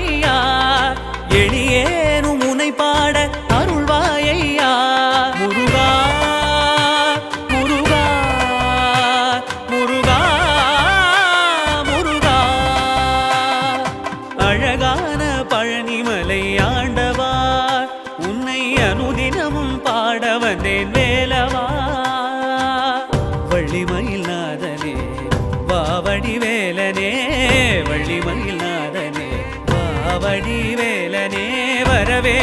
ஐயா எளியேனும் உனை பாட அருள்வாயையா முருகா முருகா முருகா முருகா அழகான பழனிமலை ஆண்டவா உன்னை அனுதினமும் பாட வந்தேன் வேலவா வள்ளிமயில் நாதனே வாவடி வேலனே வள்ளிமயில் நாதனே வாவடி வேலனே வரவே